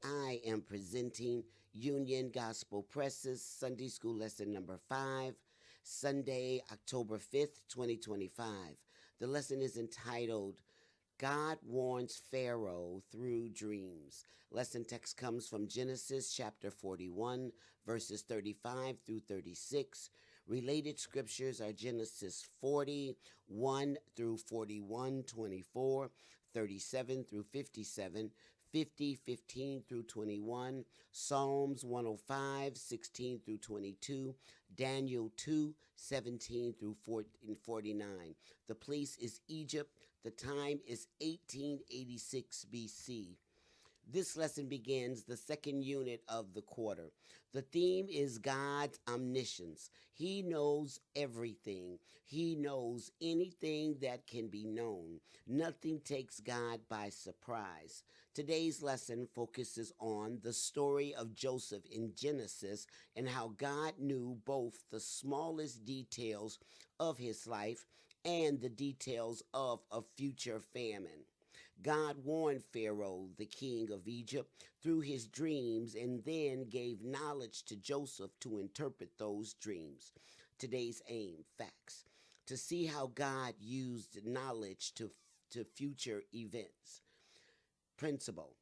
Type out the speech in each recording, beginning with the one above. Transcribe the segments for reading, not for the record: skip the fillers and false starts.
I am presenting Union Gospel Press's Sunday School Lesson number 5, Sunday, October 5th, 2025. The lesson is entitled, God Warns Pharaoh Through Dreams. Lesson text comes from Genesis chapter 41, verses 35 through 36. Related scriptures are Genesis 41 through 41, 24, 37 through 57, 50, 15 through 21, Psalms 105, 16 through 22, Daniel 2, 17 through 49. The place is Egypt. The time is 1886 BC. This lesson begins the second unit of the quarter. The theme is God's omniscience. He knows everything. He knows anything that can be known. Nothing takes God by surprise. Today's lesson focuses on the story of Joseph in Genesis and how God knew both the smallest details of his life and the details of a future famine. God warned Pharaoh, the king of Egypt, through his dreams and then gave knowledge to Joseph to interpret those dreams. Today's aim, facts, to see how God used knowledge to future events. Principle,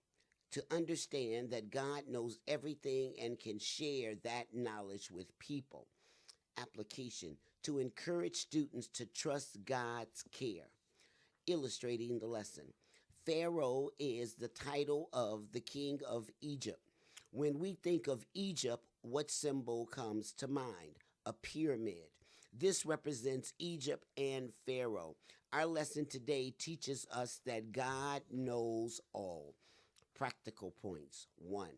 to understand that God knows everything and can share that knowledge with people. Application, to encourage students to trust God's care. Illustrating the lesson. Pharaoh is the title of the king of Egypt. When we think of Egypt, what symbol comes to mind? A pyramid. This represents Egypt and Pharaoh. Our lesson today teaches us that God knows all. Practical points. 1.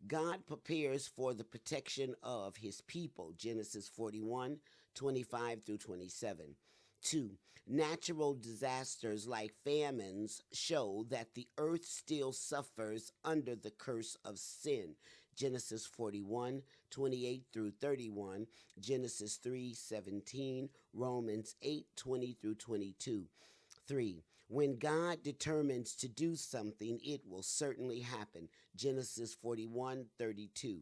God prepares for the protection of his people. Genesis 41, 25 through 27. 2. Natural disasters like famines show that the earth still suffers under the curse of sin. Genesis 41, 28 through 31, Genesis 3, 17, Romans 8, 20 through 22. 3. When God determines to do something, it will certainly happen. Genesis 41, 32.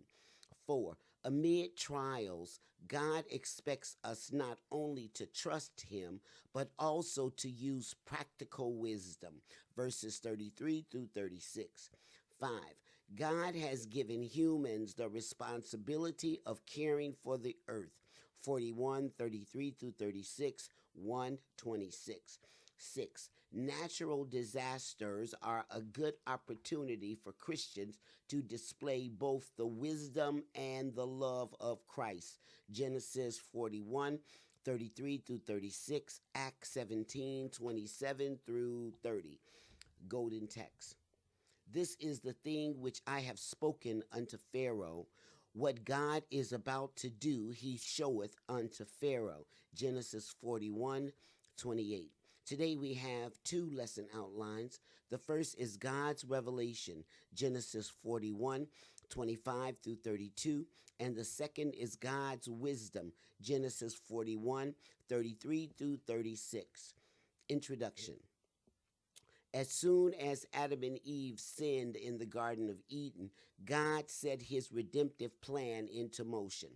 4. Amid trials, God expects us not only to trust him, but also to use practical wisdom. Verses 33 through 36. 5. God has given humans the responsibility of caring for the earth. 41, 33 through 36, 1, 26. 6. Natural disasters are a good opportunity for Christians to display both the wisdom and the love of Christ. Genesis 41, 33 through 36, Acts 17, 27 through 30. Golden text. This is the thing which I have spoken unto Pharaoh. What God is about to do, he showeth unto Pharaoh. Genesis 41, 28. Today we have two lesson outlines. The first is God's revelation, Genesis 41, 25 through 32. And the second is God's wisdom, Genesis 41, 33 through 36. Introduction. As soon as Adam and Eve sinned in the Garden of Eden, God set his redemptive plan into motion.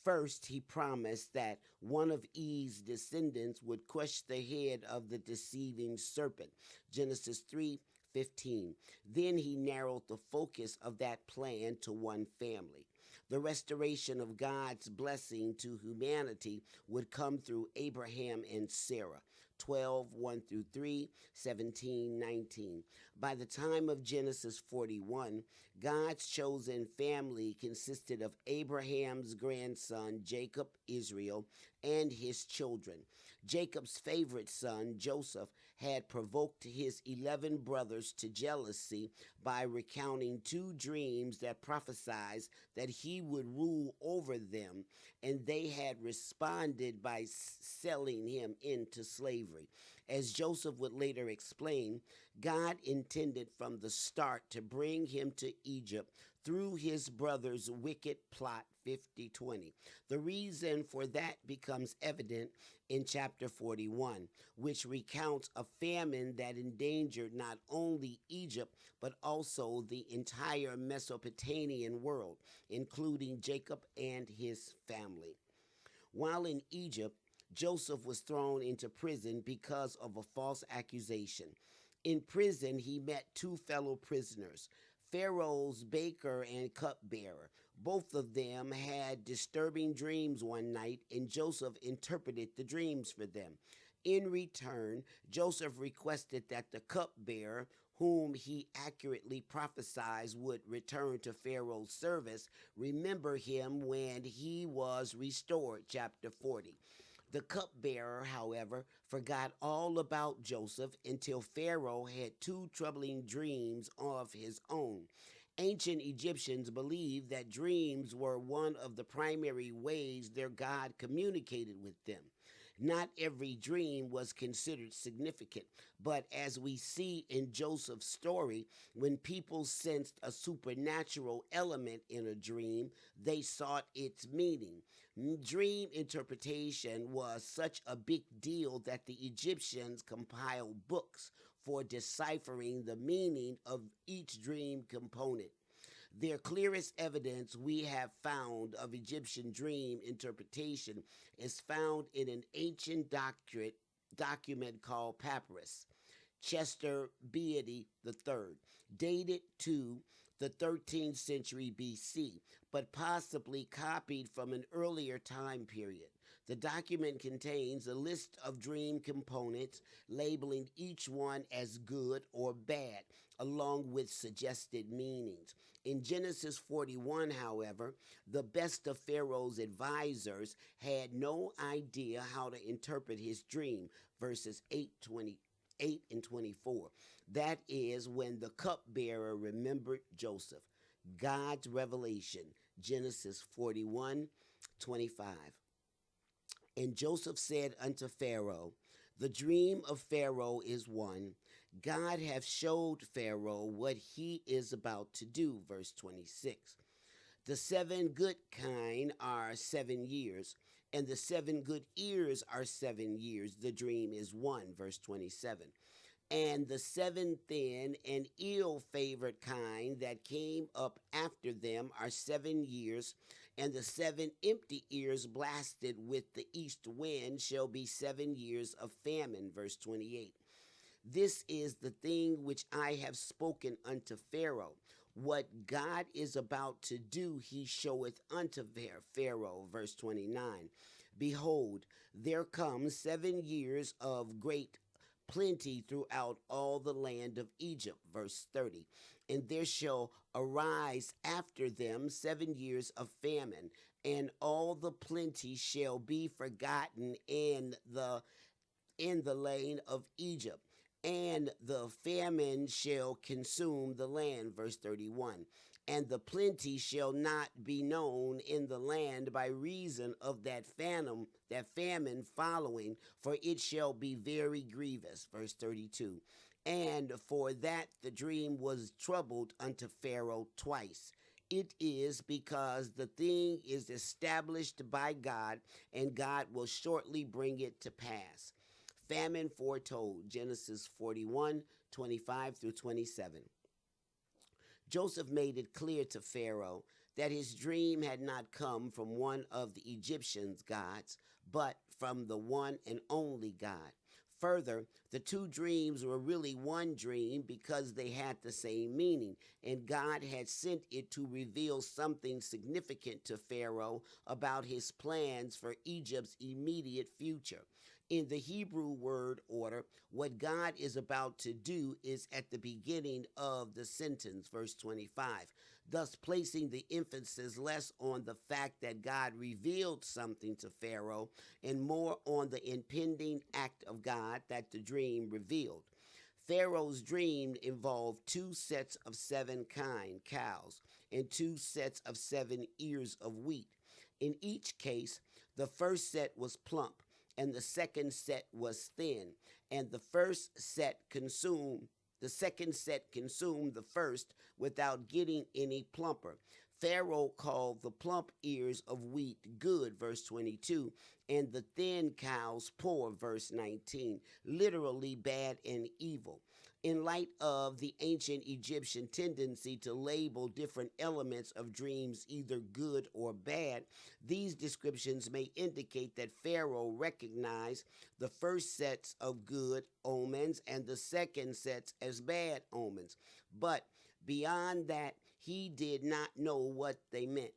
First, he promised that one of Eve's descendants would crush the head of the deceiving serpent. Genesis 3:15. Then he narrowed the focus of that plan to one family. The restoration of God's blessing to humanity would come through Abraham and Sarah. 12, 1 through 3, 17, 19. By the time of Genesis 41, God's chosen family consisted of Abraham's grandson, Jacob, Israel, and his children. Jacob's favorite son, Joseph, had provoked his 11 brothers to jealousy by recounting two dreams that prophesied that he would rule over them, and they had responded by selling him into slavery. As Joseph would later explain, God intended from the start to bring him to Egypt through his brother's wicked plot 50-20. The reason for that becomes evident in chapter 41, which recounts a famine that endangered not only Egypt but also the entire Mesopotamian world, including Jacob and his family. While in Egypt, Joseph was thrown into prison because of a false accusation. In prison, he met two fellow prisoners, Pharaoh's baker and cupbearer. Both of them had disturbing dreams one night, and Joseph interpreted the dreams for them. In return, Joseph requested that the cupbearer, whom he accurately prophesied would return to Pharaoh's service, remember him when he was restored. Chapter 40. The cupbearer, however, forgot all about Joseph until Pharaoh had two troubling dreams of his own. Ancient Egyptians believed that dreams were one of the primary ways their God communicated with them. Not every dream was considered significant, but as we see in Joseph's story, when people sensed a supernatural element in a dream, they sought its meaning. Dream interpretation was such a big deal that the Egyptians compiled books for deciphering the meaning of each dream component. Their clearest evidence we have found of Egyptian dream interpretation is found in an ancient document called Papyrus, Chester Beatty III, dated to the 13th century BC, but possibly copied from an earlier time period. The document contains a list of dream components, labeling each one as good or bad, along with suggested meanings. In Genesis 41, however, the best of Pharaoh's advisors had no idea how to interpret his dream, verses 8 and 24. That is when the cupbearer remembered Joseph. God's revelation, Genesis 41:25. And Joseph said unto Pharaoh, the dream of Pharaoh is one. God hath showed Pharaoh what he is about to do. Verse 26. The 7 good kine are 7 years, and the 7 good ears are 7 years. The dream is one. Verse 27. And the 7 thin and ill-favored kine that came up after them are 7 years, and the 7 empty ears blasted with the east wind shall be 7 years of famine. Verse 28. This is the thing which I have spoken unto Pharaoh. What God is about to do, he showeth unto Pharaoh. Verse 29. Behold, there come 7 years of great plenty throughout all the land of Egypt. Verse 30. And there shall arise after them 7 years of famine, and all the plenty shall be forgotten in the land of Egypt, and the famine shall consume the land. Verse 31. And the plenty shall not be known in the land by reason of that famine following, for it shall be very grievous. Verse 32. And for that the dream was troubled unto Pharaoh twice. It is because the thing is established by God, and God will shortly bring it to pass. Famine foretold, Genesis 41:25 through 27. Joseph made it clear to Pharaoh that his dream had not come from one of the Egyptians' gods, but from the one and only God. Further, the two dreams were really one dream because they had the same meaning, and God had sent it to reveal something significant to Pharaoh about his plans for Egypt's immediate future. In the Hebrew word order, what God is about to do is at the beginning of the sentence, verse 25, thus placing the emphasis less on the fact that God revealed something to Pharaoh and more on the impending act of God that the dream revealed. Pharaoh's dream involved 2 sets of 7 kine, cows, and 2 sets of 7 ears of wheat. In each case, the first set was plump, and the second set was thin, and the first set consumed The second set consumed the first without getting any plumper. Pharaoh called the plump ears of wheat good, verse 22, and the thin cows poor, verse 19, literally bad and evil. In light of the ancient Egyptian tendency to label different elements of dreams either good or bad, these descriptions may indicate that Pharaoh recognized the first sets of good omens and the second sets as bad omens. But beyond that, he did not know what they meant.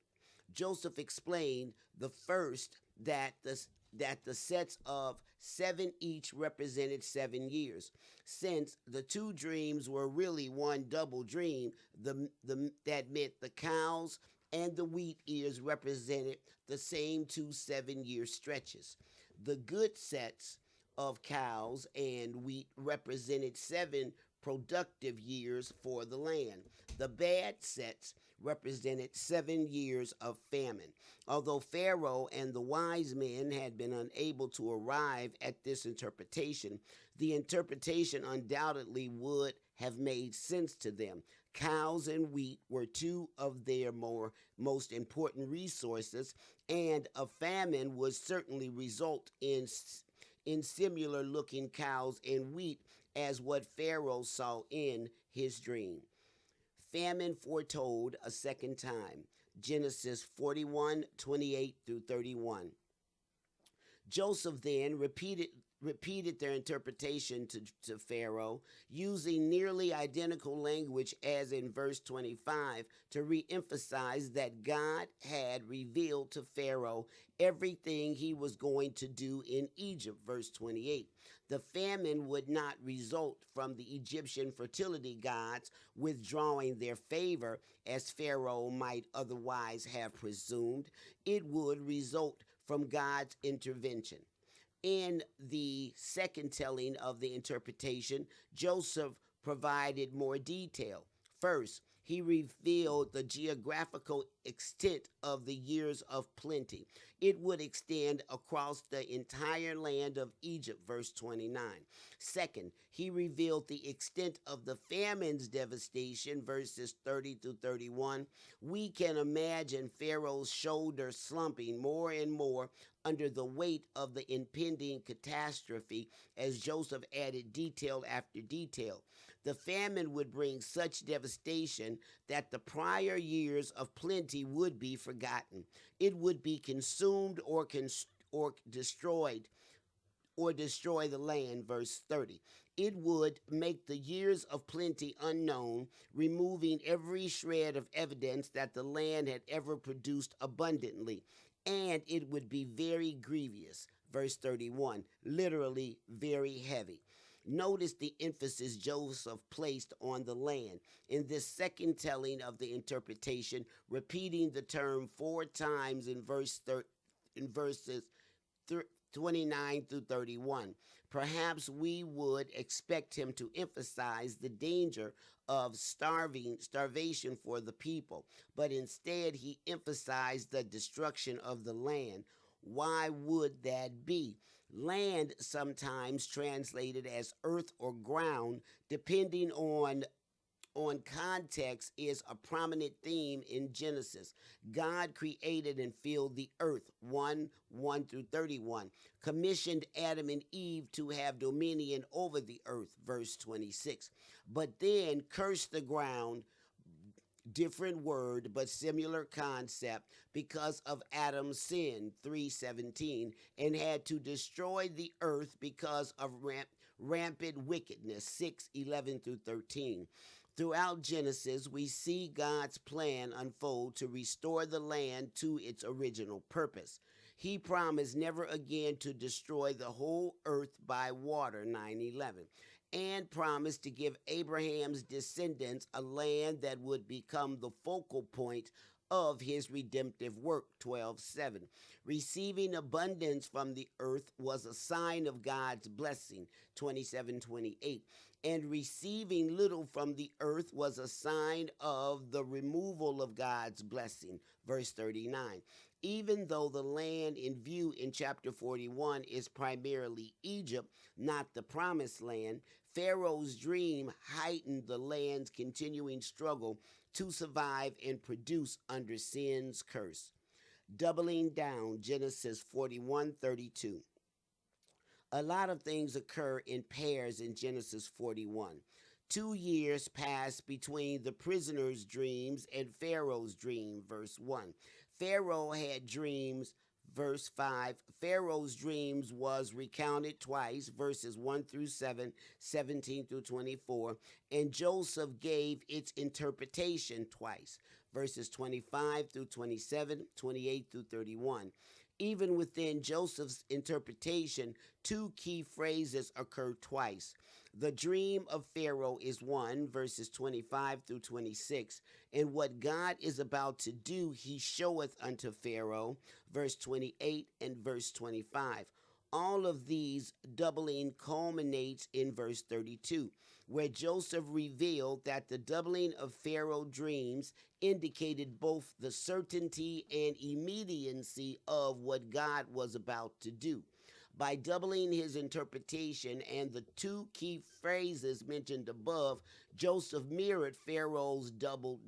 Joseph explained the first that the sets of seven each represented 7 years. Since the two dreams were really one double dream, that meant the cows and the wheat ears represented the same two 7 year stretches. The good sets of cows and wheat represented seven productive years for the land. The bad sets represented 7 years of famine. Although Pharaoh and the wise men had been unable to arrive at this interpretation, the interpretation undoubtedly would have made sense to them. Cows and wheat were two of their most important resources, and a famine would certainly result in similar looking cows and wheat as what Pharaoh saw in his dream. Famine foretold a second time. Genesis 41:28 through 31. Joseph then repeated their interpretation to Pharaoh, using nearly identical language as in verse 25 to re-emphasize that God had revealed to Pharaoh everything he was going to do in Egypt, verse 28. The famine would not result from the Egyptian fertility gods withdrawing their favor, as Pharaoh might otherwise have presumed. It would result from God's intervention. In the second telling of the interpretation, Joseph provided more detail. First, he revealed the geographical extent of the years of plenty. It would extend across the entire land of Egypt, verse 29. Second, he revealed the extent of the famine's devastation, verses 30 through 31. We can imagine Pharaoh's shoulders slumping more and more under the weight of the impending catastrophe as Joseph added detail after detail. The famine would bring such devastation that the prior years of plenty would be forgotten. It would be consumed or destroyed or destroy the land, verse 30. It would make the years of plenty unknown, removing every shred of evidence that the land had ever produced abundantly. And it would be very grievous, verse 31, literally very heavy. Notice the emphasis Joseph placed on the land. In this second telling of the interpretation, repeating the term 4 times in verses 29 through 31. Perhaps we would expect him to emphasize the danger of starvation for the people, but instead he emphasized the destruction of the land. Why would that be? Land, sometimes translated as earth or ground, depending on context, is a prominent theme in Genesis. God created and filled the earth, 1 through 31, commissioned Adam and Eve to have dominion over the earth, verse 26, but then cursed the ground, different word but similar concept, because of Adam's sin, 3:17, and had to destroy the earth because of rampant wickedness, 6:11 through 13. Throughout Genesis, we see God's plan unfold to restore the land to its original purpose. He promised never again to destroy the whole earth by water, 9:11, and promised to give Abraham's descendants a land that would become the focal point of his redemptive work, 12:7. Receiving abundance from the earth was a sign of God's blessing, 27:28. And receiving little from the earth was a sign of the removal of God's blessing, verse 39. Even though the land in view in chapter 41 is primarily Egypt, not the promised land, Pharaoh's dream heightened the land's continuing struggle to survive and produce under sin's curse. Doubling down, Genesis 41:32. A lot of things occur in pairs in Genesis 41. 2 years pass between the prisoner's dreams and Pharaoh's dream, verse 1. Pharaoh had dreams, verse 5. Pharaoh's dreams was recounted twice, verses 1 through 7, 17 through 24, and Joseph gave its interpretation twice, verses 25 through 27, 28 through 31. Even within Joseph's interpretation, two key phrases occur twice. The dream of Pharaoh is one, verses 25 through 26, and what God is about to do he showeth unto Pharaoh, verse 28 and verse 25. All of these doubling culminates in verse 32, where Joseph revealed that the doubling of Pharaoh's dreams indicated both the certainty and immediacy of what God was about to do. By doubling his interpretation and the two key phrases mentioned above, Joseph mirrored Pharaoh's double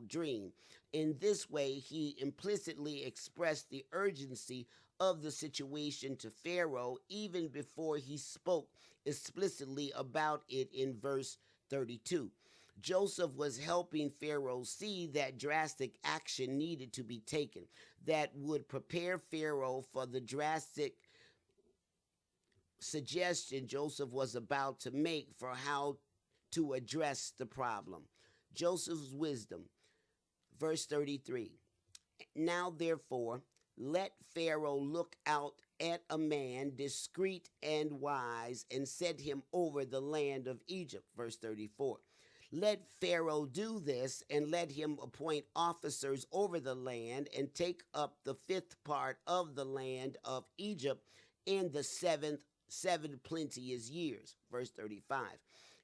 dream. In this way, he implicitly expressed the urgency of the situation to Pharaoh even before he spoke explicitly about it in verse 32. Joseph was helping Pharaoh see that drastic action needed to be taken that would prepare Pharaoh for the drastic suggestion Joseph was about to make for how to address the problem. Joseph's wisdom, verse 33. Now therefore, let Pharaoh look out at a man discreet and wise and set him over the land of Egypt, verse 34. Let Pharaoh do this and let him appoint officers over the land and take up the fifth part of the land of Egypt in the seven plenteous years, verse 35.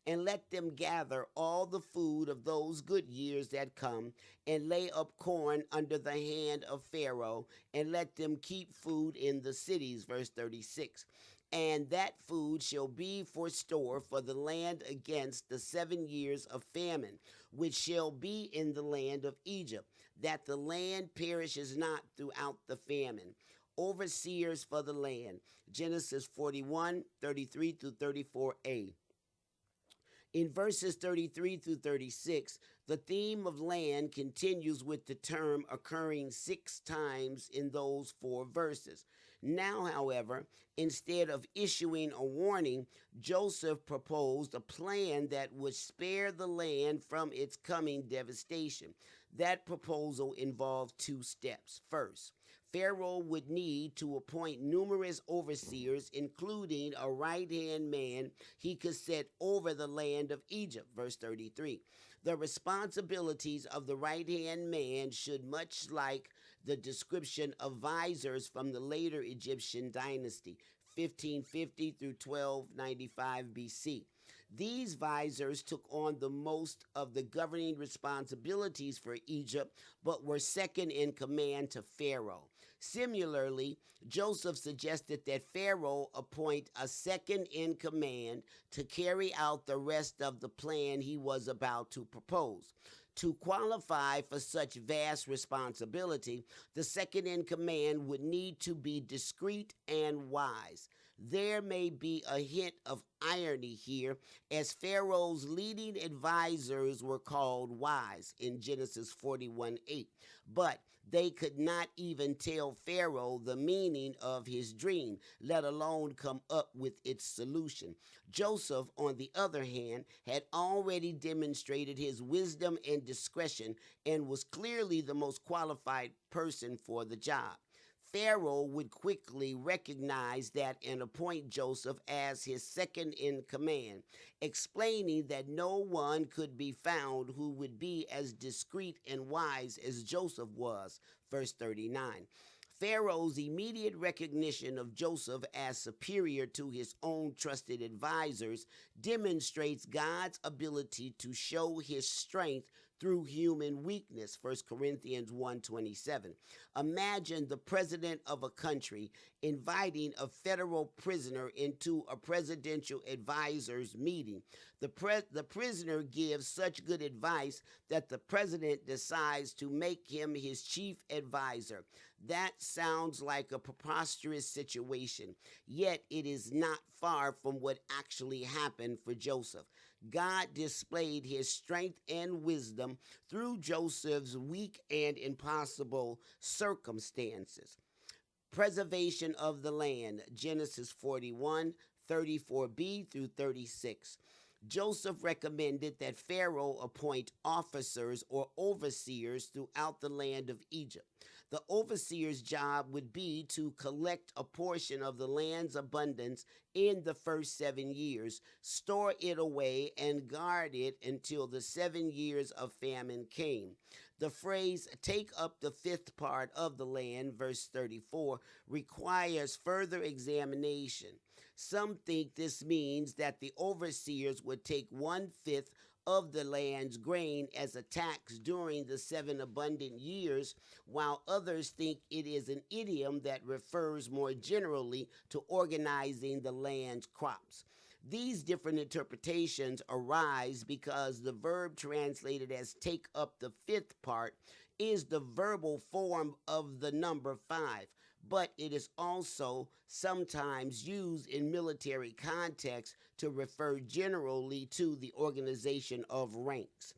And let them gather all the food of those good years that come, and lay up corn under the hand of Pharaoh, and let them keep food in the cities, verse 36. And that food shall be for store for the land against the 7 years of famine, which shall be in the land of Egypt, that the land perishes not throughout the famine. Overseers for the land, Genesis 41:33 through 34a. In verses 33 through 36, the theme of land continues with the term occurring 6 times in those 4 verses. Now, however, instead of issuing a warning, Joseph proposed a plan that would spare the land from its coming devastation. That proposal involved 2 steps. First, Pharaoh would need to appoint numerous overseers, including a right-hand man he could set over the land of Egypt, verse 33. The responsibilities of the right-hand man should, much like the description of viziers from the later Egyptian dynasty, 1550 through 1295 BC. These viziers took on the most of the governing responsibilities for Egypt, but were second in command to Pharaoh. Similarly, Joseph suggested that Pharaoh appoint a second in command to carry out the rest of the plan he was about to propose. To qualify for such vast responsibility, the second in command would need to be discreet and wise. There may be a hint of irony here, as Pharaoh's leading advisors were called wise in Genesis 41:8, but they could not even tell Pharaoh the meaning of his dream, let alone come up with its solution. Joseph, on the other hand, had already demonstrated his wisdom and discretion and was clearly the most qualified person for the job. Pharaoh would quickly recognize that and appoint Joseph as his second in command, explaining that no one could be found who would be as discreet and wise as Joseph was, verse 39. Pharaoh's immediate recognition of Joseph as superior to his own trusted advisors demonstrates God's ability to show his strength through human weakness, 1 Corinthians 1:27. Imagine the president of a country inviting a federal prisoner into a presidential advisor's meeting. The prisoner gives such good advice that the president decides to make him his chief advisor. That sounds like a preposterous situation, yet it is not far from what actually happened for Joseph. God displayed his strength and wisdom through Joseph's weak and impossible circumstances. Preservation of the land, Genesis 41, 34b through 36. Joseph recommended that Pharaoh appoint officers or overseers throughout the land of Egypt. The overseer's job would be to collect a portion of the land's abundance in the first 7 years, store it away, and guard it until the 7 years of famine came. The phrase, take up the fifth part of the land, verse 34, requires further examination. Some think this means that the overseers would take 1/5 of the land's grain as a tax during the 7 abundant years, while others think it is an idiom that refers more generally to organizing the land's crops. These different interpretations arise because the verb translated as take up the fifth part is the verbal form of the number 5, but it is also sometimes used in military context to refer generally to the organization of ranks.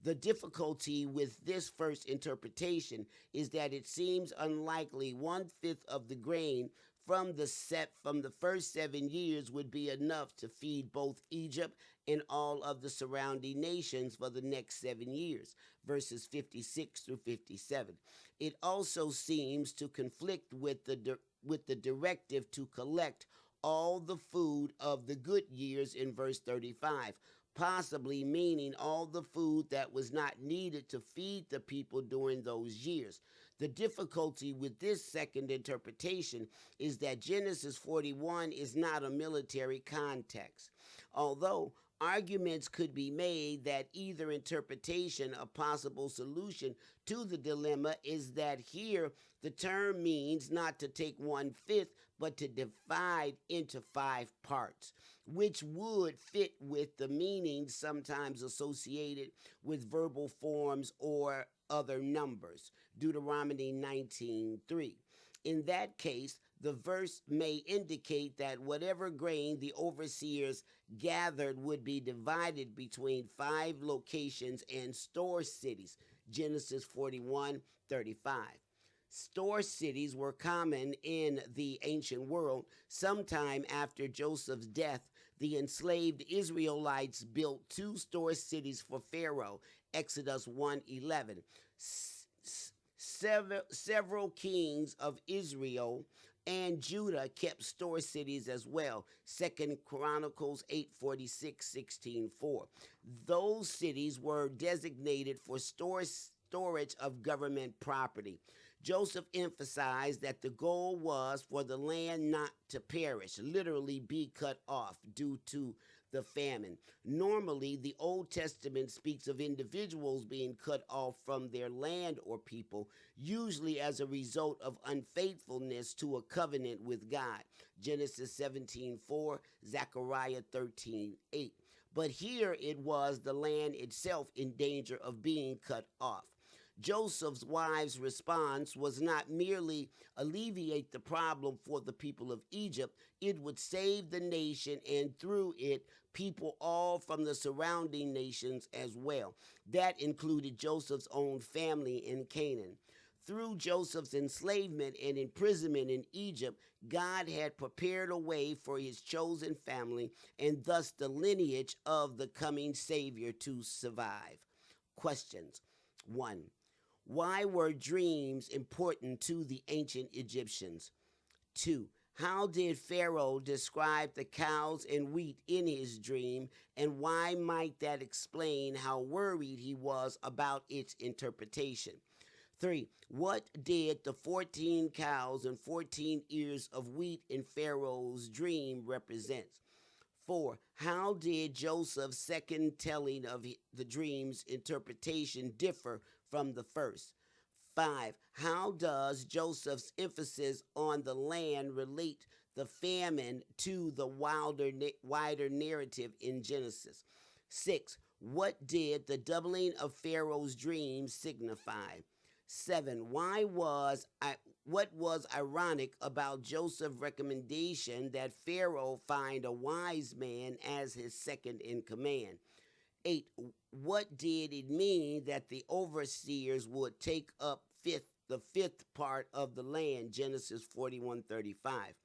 The difficulty with this first interpretation is that it seems unlikely 1/5 of the grain from the first 7 years would be enough to feed both Egypt and all of the surrounding nations for the next 7 years, verses 56 through 57. It also seems to conflict with the directive to collect all the food of the good years in verse 35, possibly meaning all the food that was not needed to feed the people during those years. The difficulty with this second interpretation is that Genesis 41 is not a military context. Although arguments could be made that either interpretation, a possible solution to the dilemma is that here the term means not to take 1/5, but to divide into 5 parts, which would fit with the meaning sometimes associated with verbal forms or other numbers. Deuteronomy 19:3. In that case, the verse may indicate that whatever grain the overseers gathered would be divided between 5 locations and store cities. Genesis 41:35. Store cities were common in the ancient world. Sometime after Joseph's death, the enslaved Israelites built 2 store cities for Pharaoh. Exodus 1:11. Several kings of Israel and Judah kept store cities as well. 2 Chronicles 8:46, 16:4. Those cities were designated for storage of government property. Joseph emphasized that the goal was for the land not to perish, literally be cut off due to the famine. Normally, the Old Testament speaks of individuals being cut off from their land or people, usually as a result of unfaithfulness to a covenant with God. Genesis 17:4, Zechariah 13:8. But here it was the land itself in danger of being cut off. Joseph's wife's response was not merely alleviate the problem for the people of Egypt, it would save the nation and through it, people all from the surrounding nations as well. That included Joseph's own family in Canaan. Through Joseph's enslavement and imprisonment in Egypt, God had prepared a way for his chosen family and thus the lineage of the coming Savior to survive. Questions. 1. Why were dreams important to the ancient Egyptians? 2. How did Pharaoh describe the cows and wheat in his dream, and why might that explain how worried he was about its interpretation? 3. What did the 14 cows and 14 ears of wheat in Pharaoh's dream represent? 4. How did Joseph's second telling of the dream's interpretation differ from the first? 5. How does Joseph's emphasis on the land relate the famine to the wider narrative in Genesis? 6. What did the doubling of Pharaoh's dream signify? 7. What was ironic about Joseph's recommendation that Pharaoh find a wise man as his second in command? 8. What did it mean that the overseers would take up the fifth part of the land? Genesis 41:35.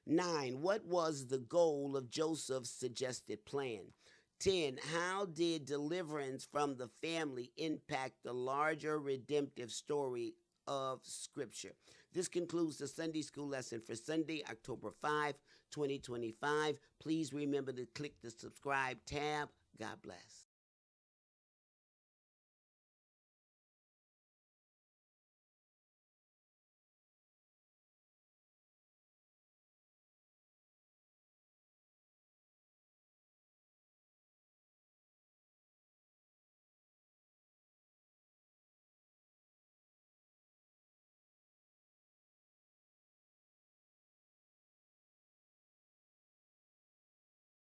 9. What was the goal of Joseph's suggested plan? 10. How did deliverance from the family impact the larger redemptive story of Scripture? This concludes the Sunday School lesson for Sunday, October 5, 2025. Please remember to click the subscribe tab. God bless.